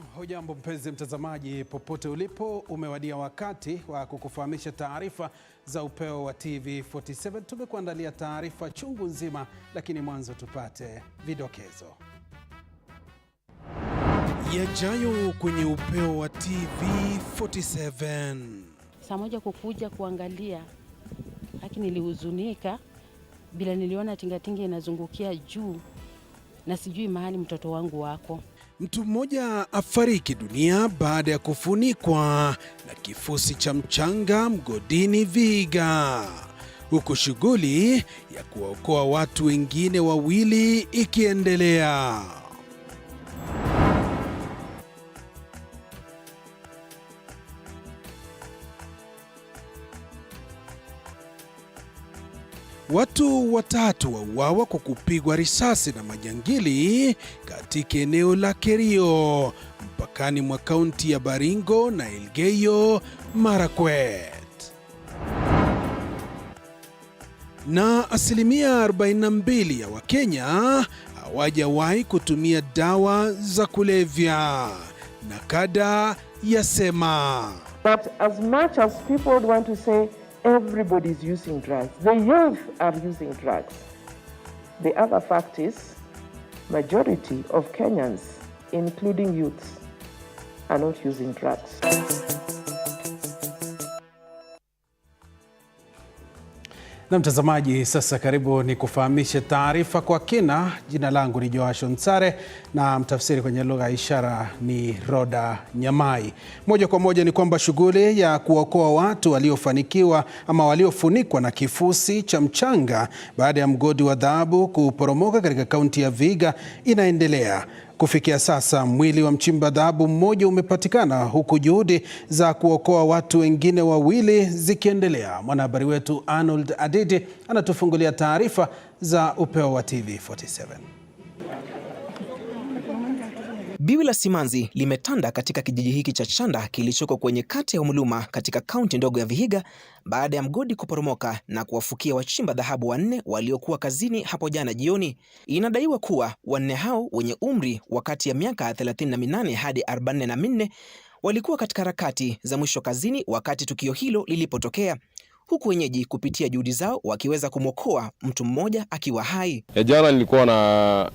Hujambo mpenzi mtazamaji, popote ulipo, umewadia wakati wa kukufahamisha taarifa za upeo wa TV47. Tumekuandalia taarifa chungu nzima, lakini mwanzo tupate vidokezo. Yajayo kwenye upeo wa TV47. Saa moja kukuja kuangalia, lakini nilihuzunika bila niliona tingatinga inazungukia juu na sijui mahali mtoto wangu wako. Mtu mmoja afariki dunia baada ya kufunikwa na kifusi cha mchanga mgodini Vihiga, huku shughuli ya kuwaokoa watu wengine wawili ikiendelea. Watu watatu wauawa kwa kupigwa risasi na majangili katika eneo la Kerio, mpakani mwa kaunti ya Baringo na Elgeyo Marakwet. Na asilimia 42 ya Wakenya hawajawahi kutumia dawa za kulevya, na kada yasema. But as much as people would want to say everybody's using drugs, the youth are using drugs. The other fact is, majority of Kenyans, including youths, are not using drugs. Na mtazamaji, sasa karibu ni kufahamishe taarifa kwa kina. Jina langu ni Joasho Nsare na mtafsiri kwenye lugha ya ishara ni Roda Nyamai. Moja kwa moja ni kwamba shughuli ya kuokoa watu waliofanikiwa ama waliofunikwa na kifusi cha mchanga baada ya mgodi wa dhahabu kuporomoka katika kaunti ya Vihiga inaendelea. Kufikia sasa mwili wa mchimba dhahabu mmoja umepatikana, huku juhudi za kuokoa watu wengine wawili zikiendelea. Mwanahabari wetu Arnold Adidi anatufungulia taarifa za upeo wa TV47. Biwi la simanzi limetanda katika kijiji hiki cha Chanda kilichoko kwenye kata ya Umuluma katika kaunti ndogo ya Vihiga baada ya mgodi kuporomoka na kuwafukia wachimba dhahabu wanne waliokuwa kazini hapo jana jioni. Inadaiwa kuwa wanne hao wenye umri wa kati ya miaka 38 hadi 44 walikuwa katika harakati za mwisho kazini wakati tukio hilo lilipotokea, huku wenyeji kupitia juhudi zao wakiweza kumwokoa mtu mmoja akiwa hai. Jana nilikuwa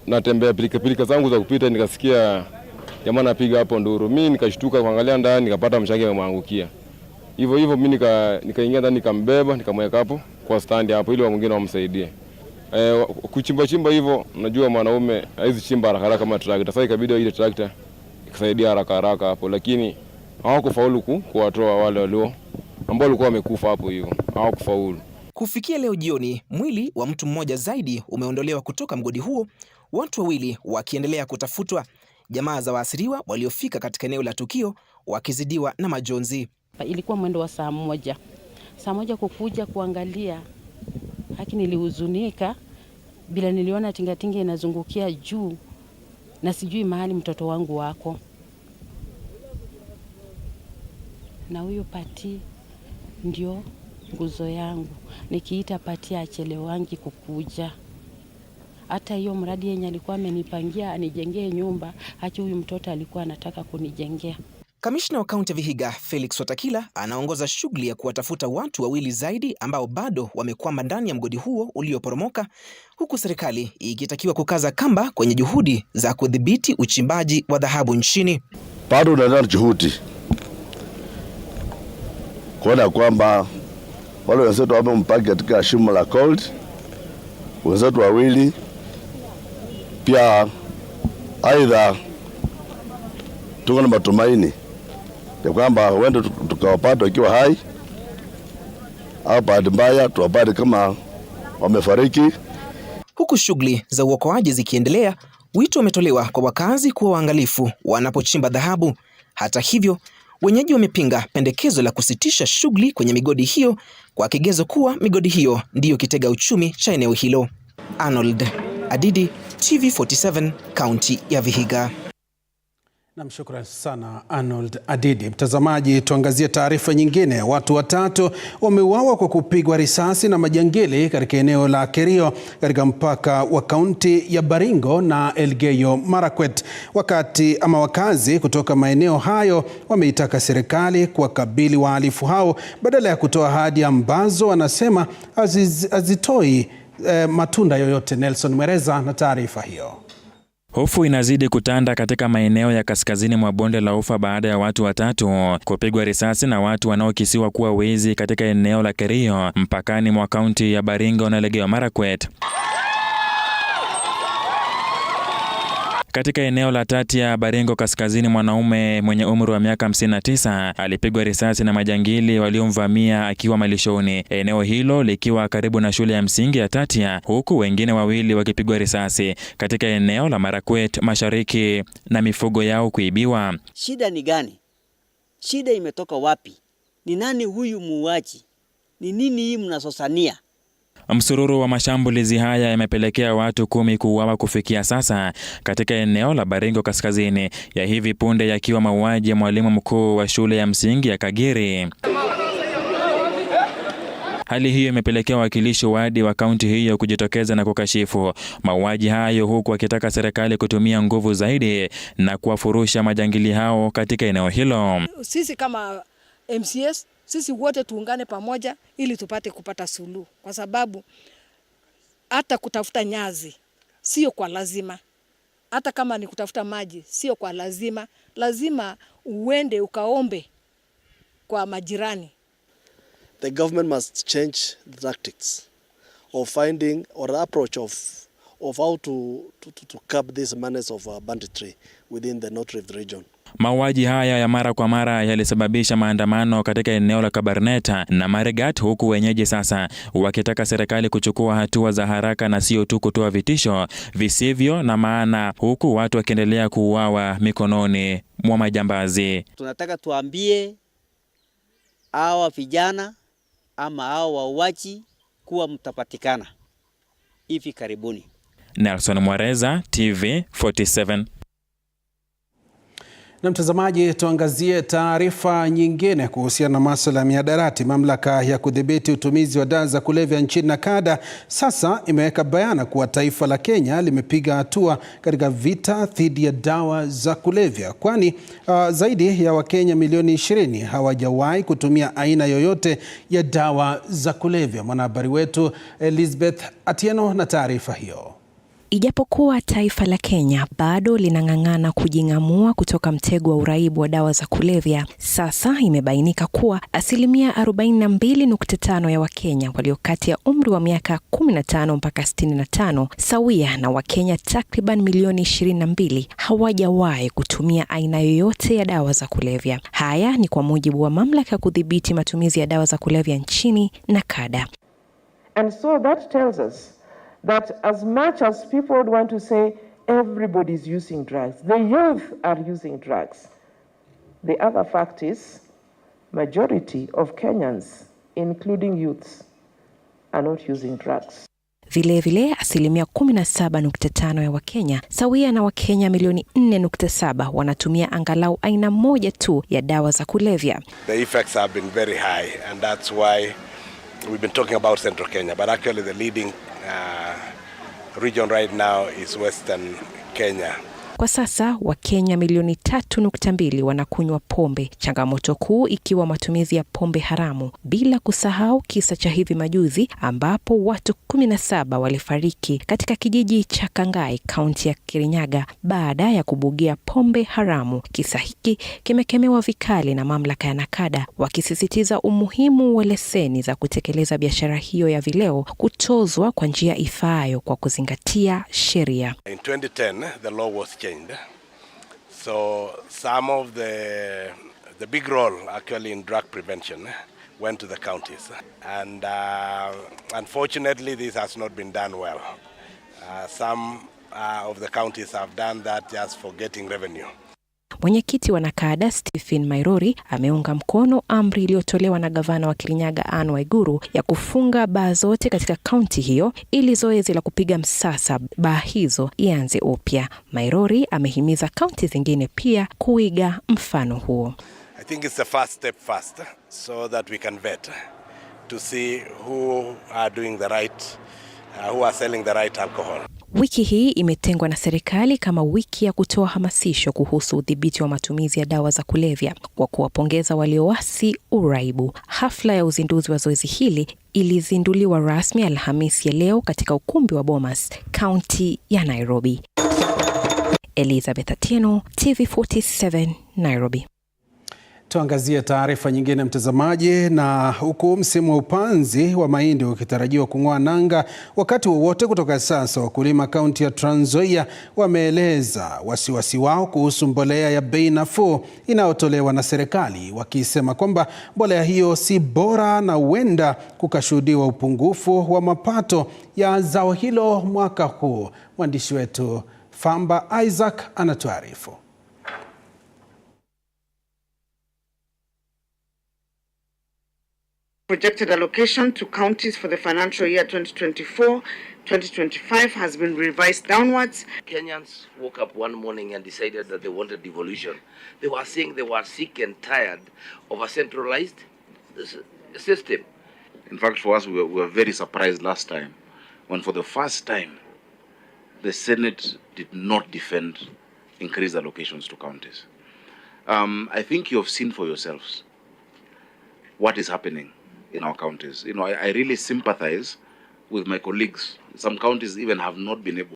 natembea pilika zangu za kupita, nikasikia jamaa anapiga hapo nduru. Mimi nikashtuka kuangalia ndani, nikapata mshangi umemwangukia. Hivyo mimi nikaingia ndani, nikambeba, nikamweka hapo kwa stand hapo ili mwingine wamsaidie. Kuchimba hivyo, unajua mwanaume haizi chimba haraka kama tractor. Sasa ikabidi ile tractor ikasaidia haraka hapo, lakini hawakufaulu kuwatoa wale ambao walikuwa wamekufa hapo hivyo. Hawakufaulu. Kufikia leo jioni, mwili wa mtu mmoja zaidi umeondolewa kutoka mgodi huo, watu wawili wakiendelea kutafutwa. Jamaa za waasiriwa waliofika katika eneo la tukio wakizidiwa na majonzi. Ilikuwa mwendo wa saa moja kukuja kuangalia, lakini nilihuzunika bila niliona tingatinga inazungukia juu na sijui mahali mtoto wangu wako. Na huyo Pati ndio nguzo yangu, nikiita Pati achelewangi kukuja. Hata hiyo mradi yenye alikuwa amenipangia anijengee nyumba, hacha huyu mtoto alikuwa anataka kunijengea. Kamishna wa kaunti ya Vihiga Felix Watakila anaongoza shughuli ya kuwatafuta watu wawili zaidi ambao bado wamekwama ndani ya mgodi huo ulioporomoka, huku serikali ikitakiwa kukaza kamba kwenye juhudi za kudhibiti uchimbaji wa dhahabu nchini. Bado tunaendelea juhudi kuona kwamba wale wenzetu wamempaki katika shimo la gold, wenzetu wawili pia. Aidha tuko na matumaini ya kwamba huenda tukawapata wakiwa hai, au bahati mbaya tuwapate kama wamefariki. Huku shughuli za uokoaji zikiendelea, wito umetolewa kwa wakazi kuwa waangalifu wanapochimba dhahabu. Hata hivyo, wenyeji wamepinga pendekezo la kusitisha shughuli kwenye migodi hiyo kwa kigezo kuwa migodi hiyo ndiyo kitega uchumi cha eneo hilo. Arnold Adidi, TV47, kaunti ya Vihiga. Namshukuru sana Arnold Adidi. Mtazamaji, tuangazie taarifa nyingine. Watu watatu wameuawa kwa kupigwa risasi na majangili katika eneo la Kerio katika mpaka wa kaunti ya Baringo na Elgeyo Marakwet. Wakazi kutoka maeneo hayo wameitaka serikali kuwakabili wahalifu hao badala ya kutoa ahadi ambazo wanasema hazitoi matunda yoyote. Nelson Mwereza na taarifa hiyo. Hofu inazidi kutanda katika maeneo ya kaskazini mwa bonde la Ufa baada ya watu watatu kupigwa risasi na watu wanaokisiwa kuwa wezi katika eneo la Kerio mpakani mwa kaunti ya Baringo na Elgeyo Marakwet. Katika eneo la Tatia, Baringo kaskazini, mwanaume mwenye umri wa miaka 59 alipigwa risasi na majangili waliomvamia akiwa malishoni, eneo hilo likiwa karibu na shule ya msingi ya Tatia, huku wengine wawili wakipigwa risasi katika eneo la Marakwet Mashariki na mifugo yao kuibiwa. Shida ni gani? Shida imetoka wapi? Ni nani huyu muuaji? Ni nini hii mnasosania? Msururu wa mashambulizi haya yamepelekea watu 10 kuuawa kufikia sasa katika eneo la Baringo kaskazini, ya hivi punde yakiwa mauaji ya mwalimu mkuu wa shule ya msingi ya Kagiri. Hali hiyo imepelekea wakilishi wadi wa kaunti hiyo kujitokeza na kukashifu mauaji hayo, huku wakitaka serikali kutumia nguvu zaidi na kuwafurusha majangili hao katika eneo hilo. Sisi kama MCS, sisi wote tuungane pamoja ili kupata suluhu, kwa sababu hata kutafuta nyazi sio kwa lazima, hata kama ni kutafuta maji sio kwa lazima, lazima uende ukaombe kwa majirani. The government must change the tactics of finding or approach of how to curb this menace of banditry within the North Rift region. Mauaji haya ya mara kwa mara yalisababisha maandamano katika eneo la Kabarnet na Marigat, huku wenyeji sasa wakitaka serikali kuchukua hatua za haraka na sio tu kutoa vitisho visivyo na maana, huku watu wakiendelea kuuawa mikononi mwa majambazi. Tunataka tuambie hawa vijana ama hawa wauaji kuwa mtapatikana hivi karibuni. Nelson Mwereza, TV47. Na mtazamaji, tuangazie taarifa nyingine kuhusiana na masuala ya mihadarati. Mamlaka ya kudhibiti utumizi wa dawa za kulevya nchini NACADA sasa imeweka bayana kuwa taifa la Kenya limepiga hatua katika vita dhidi ya dawa za kulevya, kwani zaidi ya Wakenya milioni 20 hawajawahi kutumia aina yoyote ya dawa za kulevya. Mwanahabari wetu Elizabeth Atieno na taarifa hiyo. Ijapokuwa taifa la Kenya bado linang'ang'ana kujing'amua kutoka mtego wa uraibu wa dawa za kulevya, sasa imebainika kuwa 42.5% ya Wakenya walio kati ya umri wa miaka 15 mpaka 65, sawia na Wakenya takriban milioni 22, hawajawahi kutumia aina yoyote ya dawa za kulevya. Haya ni kwa mujibu wa mamlaka ya kudhibiti matumizi ya dawa za kulevya nchini NACADA. And so that tells us that as much as people would want to say everybody's using drugs, the youth are using drugs. The other fact is, majority of Kenyans, including youths, are not using drugs. Vilevile 17.5% ya Wakenya, sawia na Wakenya milioni 4.7, wanatumia angalau aina moja tu ya dawa za kulevya. The effects have been very high, and that's why we've been talking about Central Kenya, but actually the leading region right now is Western Kenya. Kwa sasa Wakenya milioni 3.2 wanakunywa pombe, changamoto kuu ikiwa matumizi ya pombe haramu, bila kusahau kisa cha hivi majuzi ambapo watu 17 walifariki katika kijiji cha Kangai, kaunti ya Kirinyaga, baada ya kubugia pombe haramu. Kisa hiki kimekemewa vikali na mamlaka ya NACADA, wakisisitiza umuhimu wa leseni za kutekeleza biashara hiyo ya vileo kutozwa kwa njia ifaayo kwa kuzingatia sheria. In 2010 the law was changed. So some of the big role actually in drug prevention went to the counties, and unfortunately this has not been done well. Some of the counties have done that just for getting revenue. Mwenyekiti wa NACADA Stephen Mairori ameunga mkono amri iliyotolewa na gavana wa Kirinyaga Anne Waiguru ya kufunga baa zote katika kaunti hiyo ili zoezi la kupiga msasa baa hizo ianze upya. Mairori amehimiza kaunti zingine pia kuiga mfano huo. I think it's the first step first so that we can vet to see who are doing the right, who are selling the right alcohol. Wiki hii imetengwa na serikali kama wiki ya kutoa hamasisho kuhusu udhibiti wa matumizi ya dawa za kulevya kwa kuwapongeza walioasi uraibu. Hafla ya uzinduzi wa zoezi hili ilizinduliwa rasmi Alhamisi ya leo katika ukumbi wa Bomas, kaunti ya Nairobi. Elizabeth Atieno, TV47, Nairobi. Tuangazie taarifa nyingine mtazamaji, na huku msimu wa upanzi wa mahindi ukitarajiwa kung'oa nanga wakati wowote kutoka sasa, wakulima kaunti ya Trans Nzoia wameeleza wasiwasi wao kuhusu mbolea ya bei nafuu inayotolewa na serikali, wakisema kwamba mbolea hiyo si bora na huenda kukashuhudiwa upungufu wa mapato ya zao hilo mwaka huu. Mwandishi wetu Famba Isaac anatuarifu. Projected allocation to counties for the financial year 2024-2025 has been revised downwards. Kenyans woke up one morning and decided that they wanted devolution. They were saying they were sick and tired of a centralized system. In fact, for us, we were very surprised last time when for the first time the Senate did not defend increased allocations to counties. I think you have seen for yourselves what is happening in our counties. You know, I really sympathize with my colleagues. Some counties even have not been able.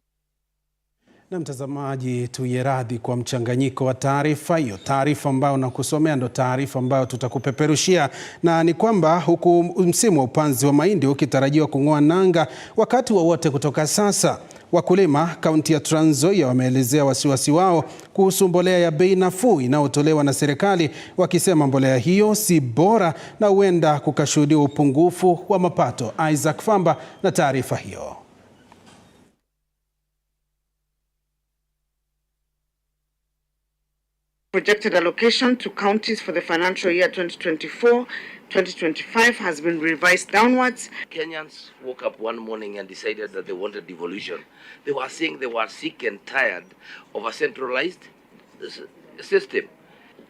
Na mtazamaji, tuyeradhi kwa mchanganyiko wa taarifa hiyo. Taarifa ambayo nakusomea ndo taarifa ambayo tutakupeperushia, na ni kwamba huku msimu wa upanzi wa mahindi ukitarajiwa kung'oa nanga wakati wowote kutoka sasa, wakulima kaunti ya Trans Nzoia wameelezea wasiwasi wao kuhusu mbolea ya bei nafuu inayotolewa na serikali, wakisema mbolea hiyo si bora na huenda kukashuhudiwa upungufu wa mapato. Isaac Famba na taarifa hiyo. Projected allocation to counties for the financial year 2024-2025 has been revised downwards. Kenyans woke up one morning and decided that they wanted devolution. They were saying they were sick and tired of a centralized system.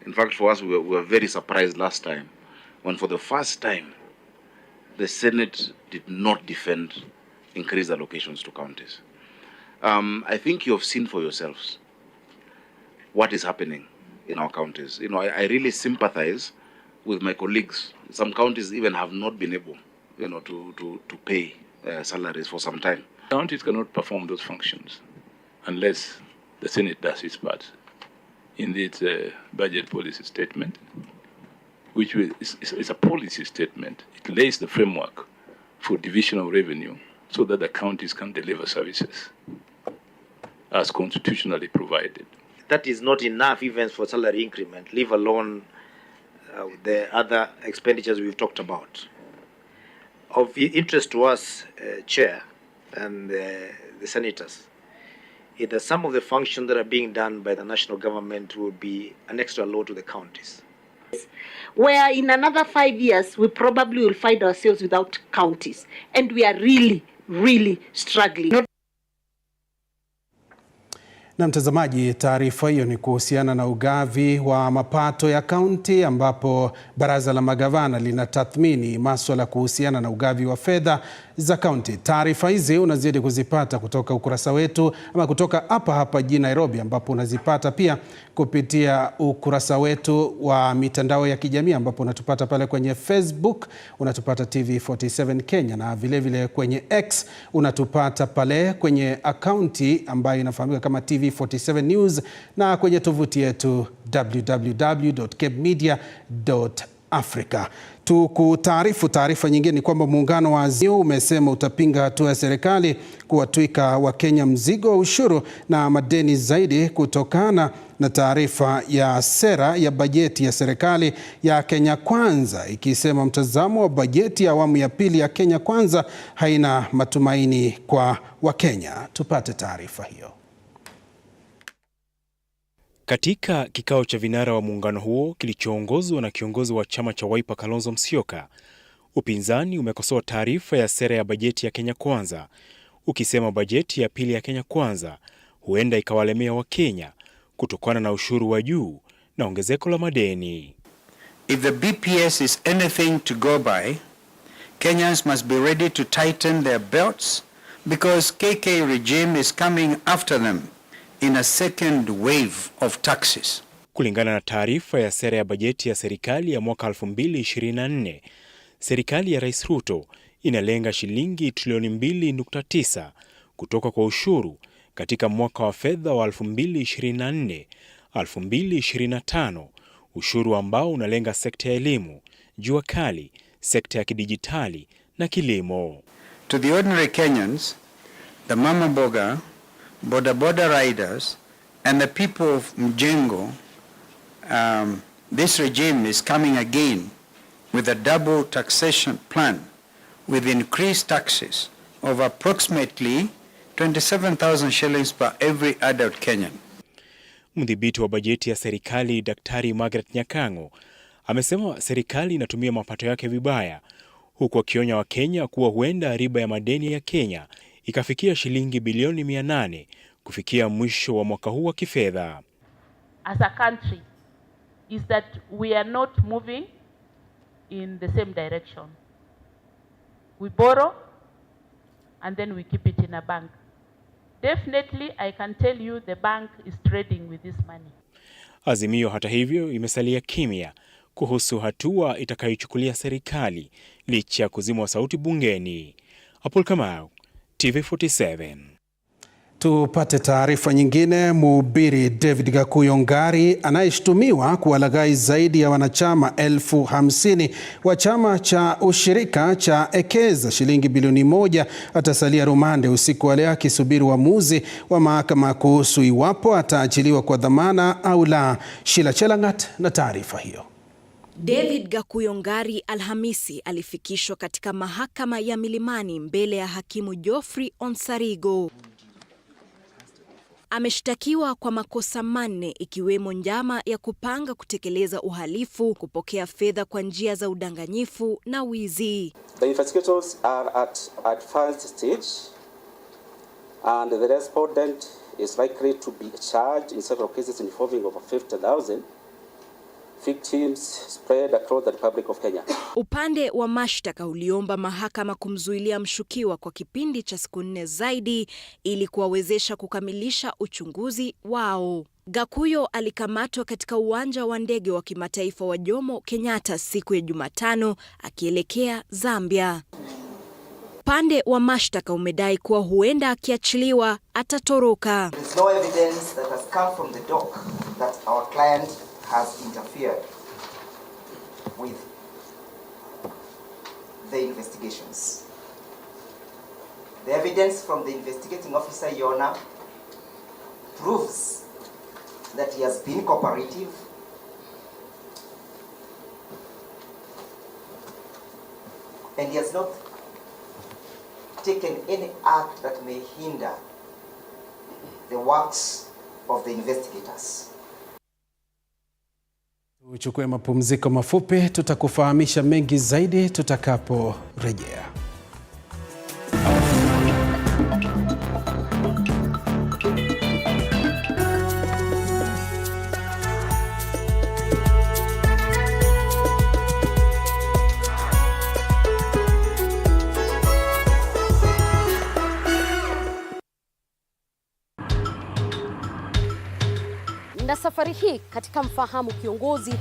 In fact, for us, we were very surprised last time when for the first time the Senate did not defend increased allocations to counties. I think you have seen for yourselves what is happening in our counties. You know, I really sympathize with my colleagues. Some counties even have not been able, you know, to pay salaries for some time. Counties cannot perform those functions unless the Senate does its part in its budget policy statement, which is a policy statement. It lays the framework for division of revenue so that the counties can deliver services as constitutionally provided. That is not enough even for salary increment, leave alone the other expenditures we've talked about. Of interest to us, Chair, and the senators, is that some of the functions that are being done by the national government will be an extra load to the counties. Where in another 5 years, we probably will find ourselves without counties. And we are really, really struggling. Na mtazamaji, taarifa hiyo ni kuhusiana na ugavi wa mapato ya kaunti, ambapo baraza la magavana linatathmini masuala kuhusiana na ugavi wa fedha za kaunti. Taarifa hizi unazidi kuzipata kutoka ukurasa wetu ama kutoka hapa jijini Nairobi, ambapo unazipata pia kupitia ukurasa wetu wa mitandao ya kijamii, ambapo unatupata pale kwenye Facebook, unatupata TV47 Kenya, na vile vile kwenye X unatupata pale kwenye akaunti ambayo inafahamika kama TV47 News, na kwenye tovuti yetu www.kebmedia.africa. Tukutaarifu taarifa nyingine kwamba muungano wa Azimio umesema utapinga hatua ya serikali kuwatwika Wakenya mzigo wa ushuru na madeni zaidi kutokana na taarifa ya sera ya bajeti ya serikali ya Kenya Kwanza, ikisema mtazamo wa bajeti ya awamu ya pili ya Kenya Kwanza haina matumaini kwa Wakenya. Tupate taarifa hiyo. Katika kikao cha vinara wa muungano huo kilichoongozwa na kiongozi wa chama cha Wiper Kalonzo Musyoka, upinzani umekosoa taarifa ya sera ya bajeti ya Kenya Kwanza, ukisema bajeti ya pili ya Kenya Kwanza huenda ikawalemea Wakenya kutokana na ushuru wa juu na ongezeko la madeni. If the BPS is anything to go by, Kenyans must be ready to tighten their belts because KK regime is coming after them in a second wave of taxes. Kulingana na taarifa ya sera ya bajeti ya serikali ya mwaka 2024, serikali ya Rais Ruto inalenga shilingi trilioni 2.9 kutoka kwa ushuru katika mwaka wa fedha wa 2024-2025, ushuru ambao unalenga sekta ya elimu, jua kali, sekta ya kidijitali na kilimo. To the ordinary Kenyans, the mama boga, boda riders and the people of Mjengo, this regime is coming again with a double taxation plan with increased taxes of approximately 27,000 shillings per every adult Kenyan. Mdhibiti wa bajeti ya serikali Daktari Margaret Nyakango amesema serikali inatumia mapato yake vibaya, huku akionya Wakenya kuwa huenda riba ya madeni ya Kenya ikafikia shilingi bilioni 800 kufikia mwisho wa mwaka huu wa kifedha. As a country is that we are not moving in the same direction. We borrow and then we keep it in a bank. Definitely, I can tell you the bank is trading with this money. Azimio hata hivyo imesalia kimya kuhusu hatua itakayochukulia serikali licha ya kuzimwa sauti bungeni. Apol Kamau, TV47. Tupate taarifa nyingine. Mhubiri David Gakuyo Ngari anayeshtumiwa kuwalaghai zaidi ya wanachama 50,000 wa chama cha ushirika cha Ekeza shilingi bilioni 1 atasalia rumande usiku wa leo akisubiri uamuzi wa mahakama kuhusu iwapo ataachiliwa kwa dhamana au la. Sheila Chelangat na taarifa hiyo. David Gakuyo Ngari Alhamisi alifikishwa katika mahakama ya Milimani mbele ya hakimu Geoffrey Onsarigo. Ameshtakiwa kwa makosa 4 ikiwemo njama ya kupanga kutekeleza uhalifu, kupokea fedha kwa njia za udanganyifu na wizi. The investigators are at advanced stage and the respondent is likely to be charged in several cases involving over 50,000 victims spread across the Republic of Kenya. Upande wa mashtaka uliomba mahakama kumzuilia mshukiwa kwa kipindi cha siku 4 zaidi ili kuwawezesha kukamilisha uchunguzi wao. Gakuyo alikamatwa katika uwanja wa ndege wa kimataifa wa Jomo Kenyatta siku ya Jumatano akielekea Zambia. Upande wa mashtaka umedai kuwa huenda akiachiliwa atatoroka. There is no evidence that has come from the dock that our client has interfered with the investigations. The evidence from the investigating officer, Yona, proves that he has been cooperative and he has not taken any act that may hinder the works of the investigators. Uchukue mapumziko mafupi, tutakufahamisha mengi zaidi tutakaporejea. Na safari hii katika Mfahamu Kiongozi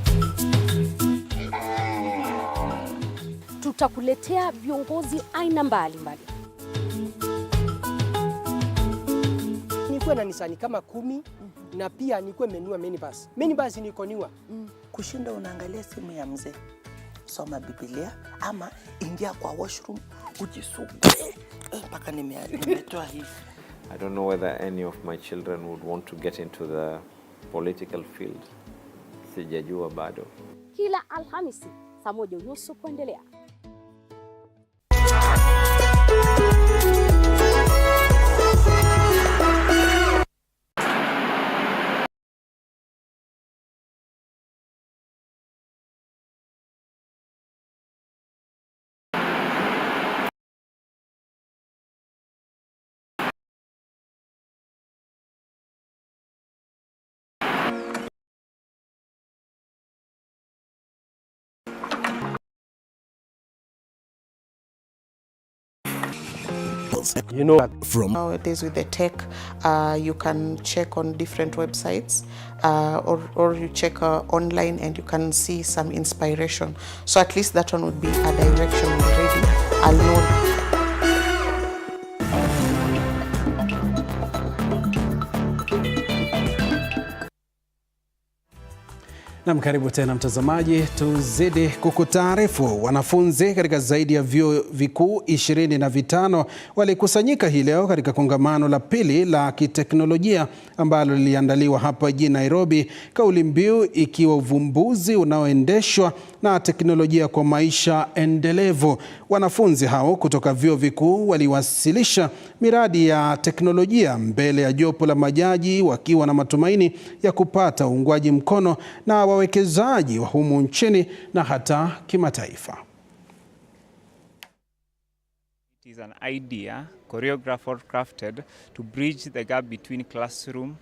tutakuletea viongozi aina mbalimbali. Nikuwe na nisani kama 10 na pia nikuwe menua minibus. Minibus niko niwa. Kushinda unaangalia simu ya mzee. Soma Biblia ama ingia kwa washroom ujisugue. Mpaka nimetoa hivi. I don't know whether any of my children would want to get into the political field. Sijajua bado. Kila Alhamisi saa 1:30 kuendelea. details. You know, from nowadays with the tech, you can check on different websites or you check online and you can see some inspiration. So at least that one would be a direction already. I'll know. Na karibu tena mtazamaji, tuzidi kukutaarifu. Wanafunzi katika zaidi ya vyuo vikuu 25 walikusanyika hii leo katika kongamano la pili la kiteknolojia ambalo liliandaliwa hapa jijini Nairobi, kauli mbiu ikiwa uvumbuzi unaoendeshwa na teknolojia kwa maisha endelevu. Wanafunzi hao kutoka vyuo vikuu waliwasilisha miradi ya teknolojia mbele ya jopo la majaji wakiwa na matumaini ya kupata uungwaji mkono na wawekezaji wa humu nchini na hata kimataifa. It is an idea choreographed, crafted to bridge the gap between classroom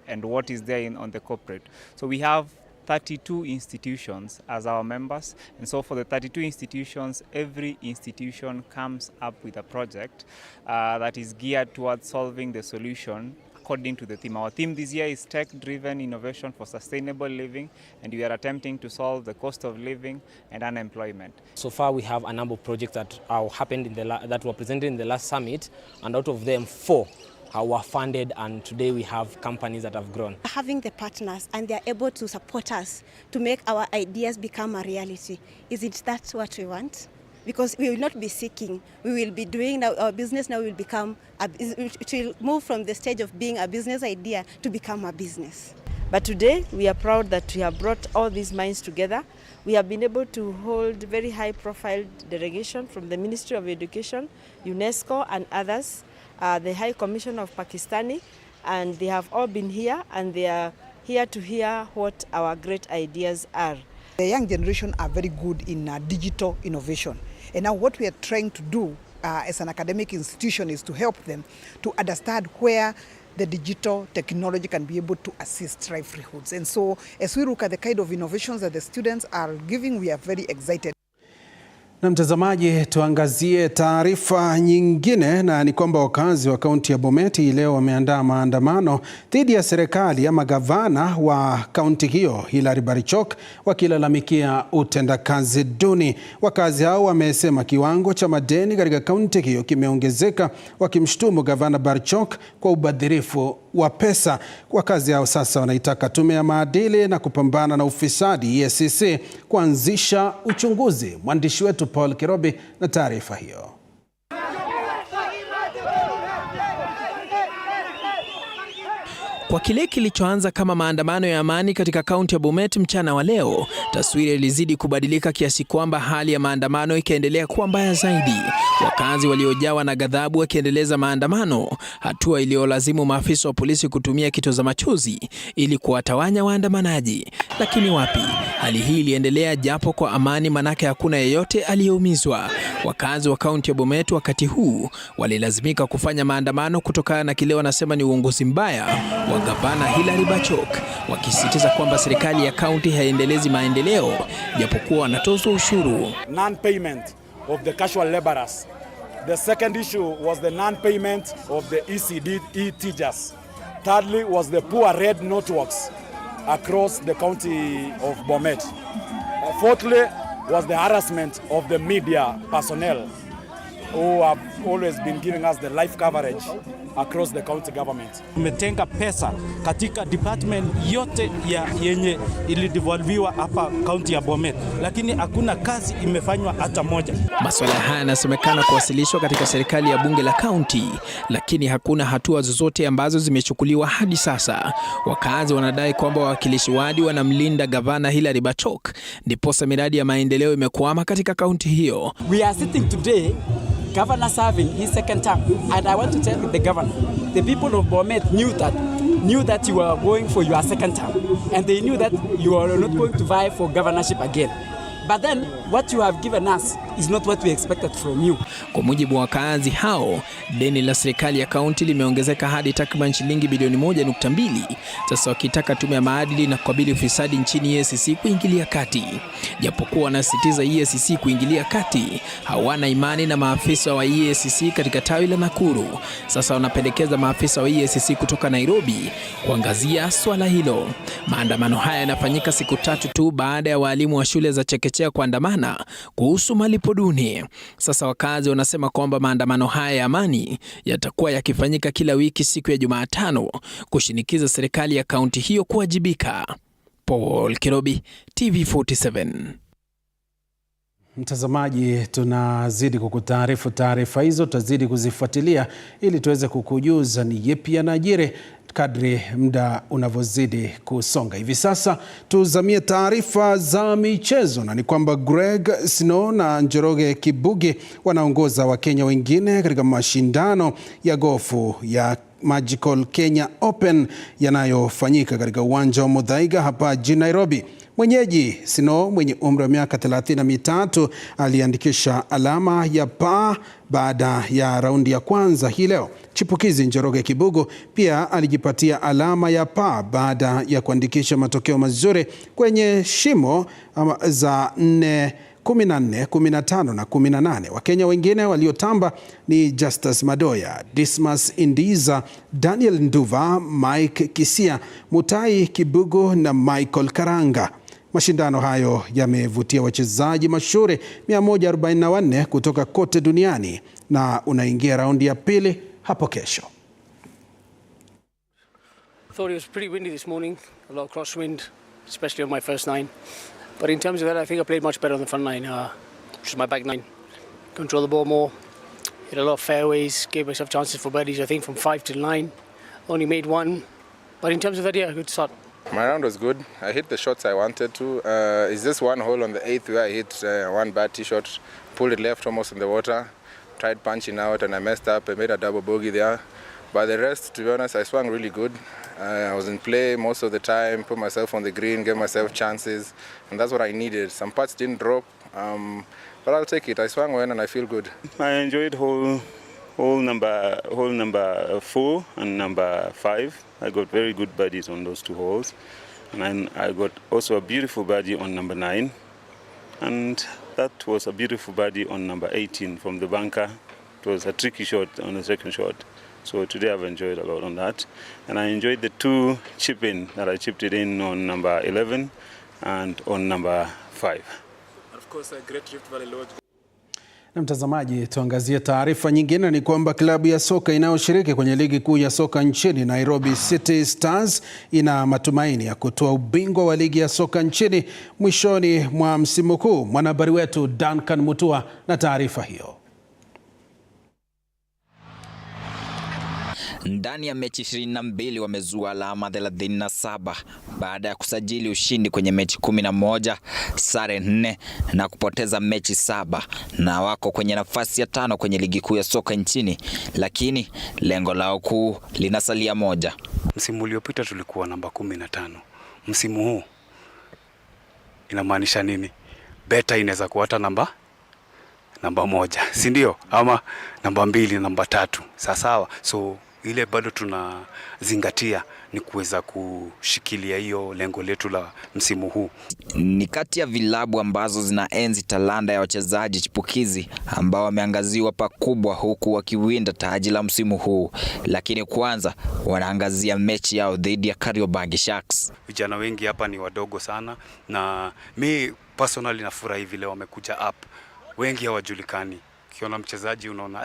and what is there on the corporate. So we have 32 institutions as our members, and so for the 32 institutions, every institution comes up with a project that is geared towards solving the solution according to the theme. Our theme this year is tech-driven innovation for sustainable living, and we are attempting to solve the cost of living and unemployment. So far we have a number of projects that happened that were presented in the last summit, and out of them 4 were funded, and today we have companies that have grown. Having the partners and they are able to support us to make our ideas become a reality. Is it that what we want? Because we will not be seeking, we will be doing now, our business now will become, it will move from the stage of being a business idea to become a business. But today we are proud that we have brought all these minds together. We have been able to hold very high profile delegation from the Ministry of Education, UNESCO and others, the High Commission of Pakistani, and they have all been here and they are here to hear what our great ideas are. The young generation are very good in digital innovation. And now what we are trying to do as an academic institution is to help them to understand where the digital technology can be able to assist livelihoods. And so as we look at the kind of innovations that the students are giving, we are very excited. Na mtazamaji, tuangazie taarifa nyingine, na ni kwamba wakazi wa kaunti ya Bomet leo wameandaa maandamano dhidi ya serikali ama gavana wa kaunti hiyo Hilary Barichok, wakilalamikia utendakazi duni. Wakazi hao wamesema kiwango cha madeni katika kaunti hiyo kimeongezeka, wakimshtumu gavana Barichok kwa ubadhirifu wa pesa. Wakazi hao sasa wanaitaka tume ya maadili na kupambana na ufisadi EACC kuanzisha uchunguzi. Mwandishi wetu Paul Kirobi na taarifa hiyo. Kwa kile kilichoanza kama maandamano ya amani katika kaunti ya Bomet mchana wa leo, taswira ilizidi kubadilika kiasi kwamba hali ya maandamano ikaendelea kuwa mbaya zaidi. Wakazi waliojawa na ghadhabu wakiendeleza maandamano, hatua iliyolazimu maafisa wa polisi kutumia kitoza machozi ili kuwatawanya waandamanaji. Lakini wapi, hali hii iliendelea japo kwa amani, manake hakuna yeyote aliyeumizwa. Wakazi wa kaunti ya Bomet wakati huu walilazimika kufanya maandamano kutokana na kile wanasema ni uongozi mbaya wa gavana Hilary Barichok, wakisisitiza kwamba serikali ya kaunti haiendelezi maendeleo japokuwa wanatozwa ushuru. Non-payment of the casual laborers. The second issue was the non-payment of the ECD teachers. Thirdly was the poor red networks across the county of Bomet. Fourthly was the harassment of the media personnel who have always been giving us the live coverage across the county government. Tumetenga pesa katika department yote yenye ilidevolviwa hapa county ya Bomet, lakini hakuna kazi imefanywa hata moja. Masuala haya yanasemekana kuwasilishwa katika serikali ya bunge la county, lakini hakuna hatua zozote ambazo zimechukuliwa hadi sasa. Wakazi wanadai kwamba wawakilishi wadi wanamlinda gavana Hilary Barichok, ndiposa miradi ya maendeleo imekwama katika kaunti hiyo. We are sitting today, governor serving his second term, and I want to tell the governor, the people of Bomet knew that you were going for your second term, and they knew that you are not going to vie for governorship again. But then what you have given us is not what we expected from you. Kwa mujibu wa wakazi hao, deni la serikali ya kaunti limeongezeka hadi takriban shilingi bilioni 1.2. Sasa wakitaka tume ya maadili na kukabili ufisadi nchini EACC kuingilia kati. Japokuwa wanasisitiza EACC kuingilia kati, hawana imani na maafisa wa EACC katika tawi la Nakuru. Sasa wanapendekeza maafisa wa EACC kutoka Nairobi kuangazia swala hilo. Maandamano haya yanafanyika siku 3 tu baada ya walimu wa shule za chekechea kuandamana kuhusu malipo duni. Sasa wakazi wanasema kwamba maandamano haya ya amani yatakuwa yakifanyika kila wiki siku ya Jumatano kushinikiza serikali ya kaunti hiyo kuwajibika. Paul Kirobi, TV47. Mtazamaji, tunazidi kukutaarifu taarifa hizo, tutazidi kuzifuatilia ili tuweze kukujuza ni yepi yanajiri kadri muda unavyozidi kusonga. Hivi sasa tuzamie taarifa za michezo, na ni kwamba Greg Snow na Njoroge Kibugi wanaongoza Wakenya wengine katika mashindano ya gofu ya Magical Kenya Open yanayofanyika katika uwanja wa Muthaiga hapa jijini Nairobi. Mwenyeji Snow mwenye umri wa miaka 33 aliandikisha alama ya pa baada ya raundi ya kwanza hii leo. Chipukizi Njoroge Kibugu pia alijipatia alama ya pa baada ya kuandikisha matokeo mazuri kwenye shimo za 4, 14, 15 na 18. Wakenya wengine waliotamba ni Justus Madoya, Dismas Indiza, Daniel Nduva, Mike Kisia, Mutai Kibugu na Michael Karanga. Mashindano hayo yamevutia wachezaji mashuhuri 144 kutoka kote duniani na unaingia raundi ya pili hapo kesho. I thought it was pretty windy this morning, a lot of crosswind, especially on my first 9. But in terms of that, I think I played much better on the front 9, which is my back 9. Control the ball more, hit a lot of fairways, gave myself chances for birdies, I think from 5 till 9. Only made 1. But in terms of that, yeah, good start. My round was good. I hit the shots I wanted to. It's just one hole on the 8th where I hit one bad tee shot, pulled it left almost in the water, tried punching out and I messed up. I made a double bogey there. But the rest, to be honest, I swung really good. I was in play most of the time, put myself on the green, gave myself chances, and that's what I needed. Some putts didn't drop, but I'll take it. I swung well and I feel good. I enjoyed hole number 4 and number 5. I got very good birdies on those 2 holes, and then I got also a beautiful birdie on number 9, and that was a beautiful birdie on number 18 from the bunker. It was a tricky shot on the second shot, so today I've enjoyed a lot on that, and I enjoyed the 2 chip-in that I chipped it in on number 11 and on number 5. And of course, a great Rift Valley Lodge. Na mtazamaji, tuangazie taarifa nyingine. Ni kwamba klabu ya soka inayoshiriki kwenye ligi kuu ya soka nchini Nairobi City Stars ina matumaini ya kutoa ubingwa wa ligi ya soka nchini mwishoni mwa msimu huu. Mwanahabari wetu Duncan Mutua na taarifa hiyo. Ndani ya mechi 22 wamezua alama 37 baada ya kusajili ushindi kwenye mechi 11, sare 4 na kupoteza mechi 7, na wako kwenye nafasi ya 5 kwenye ligi kuu ya soka nchini, lakini lengo lao kuu linasalia moja. Msimu uliopita tulikuwa namba 15. Msimu huu inamaanisha nini? Beta inaweza kuwa hata namba 1, si ndio? Ama namba 2, namba 3. Sawa. So ile bado tunazingatia ni kuweza kushikilia hiyo lengo letu la msimu huu. Ni kati ya vilabu ambazo zinaenzi talanta ya wachezaji chipukizi ambao wameangaziwa pakubwa huku wakiwinda taji la msimu huu, lakini kwanza wanaangazia mechi yao dhidi ya Kariobangi Sharks. Vijana wengi hapa ni wadogo sana, na mi personally nafurahi vile wamekuja up. Wengi hawajulikani. Ukiona mchezaji unaona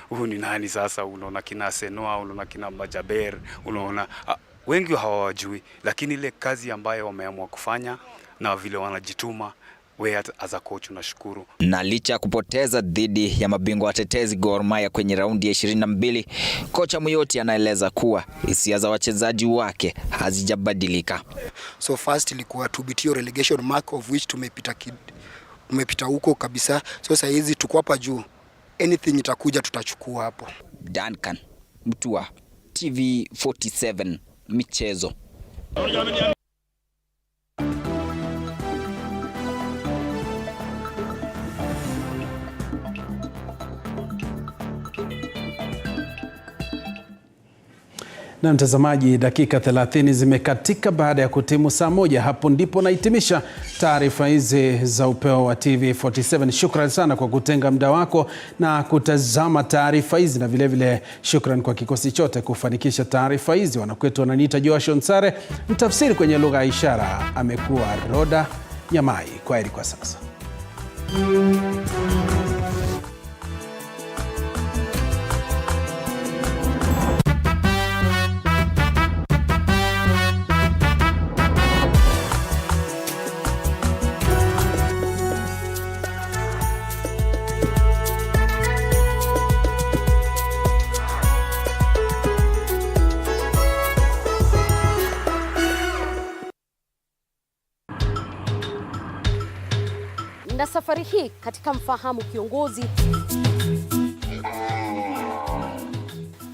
huyu ni nani sasa, unaona kina Senoa, unaona kina Majaber, unaona wengi hawajui, lakini ile kazi ambayo wameamua kufanya na vile wanajituma, wewe as a coach unashukuru. Na licha ya kupoteza dhidi ya mabingwa watetezi Gor Mahia kwenye raundi ya 22, kocha Muyoti anaeleza kuwa hisia za wachezaji wake hazijabadilika. So first ilikuwa to beat your relegation mark, of which tumepita huko kabisa. So sasa hizi tuko hapa juu, anything itakuja tutachukua hapo. Duncan Mutua, TV47 michezo. Na mtazamaji, dakika 30 zimekatika baada ya kutimu saa 1. Hapo ndipo nahitimisha taarifa hizi za Upeo wa TV47. Shukrani sana kwa kutenga muda wako na kutazama taarifa hizi, na vile shukrani kwa kikosi chote kufanikisha taarifa hizi. Wanakwetu wananiita Joashon Sare, mtafsiri kwenye lugha ya ishara amekuwa Roda Nyamai. Kwaheri kwa sasa. Na safari hii katika Mfahamu Kiongozi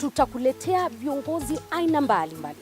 tutakuletea viongozi aina mbalimbali.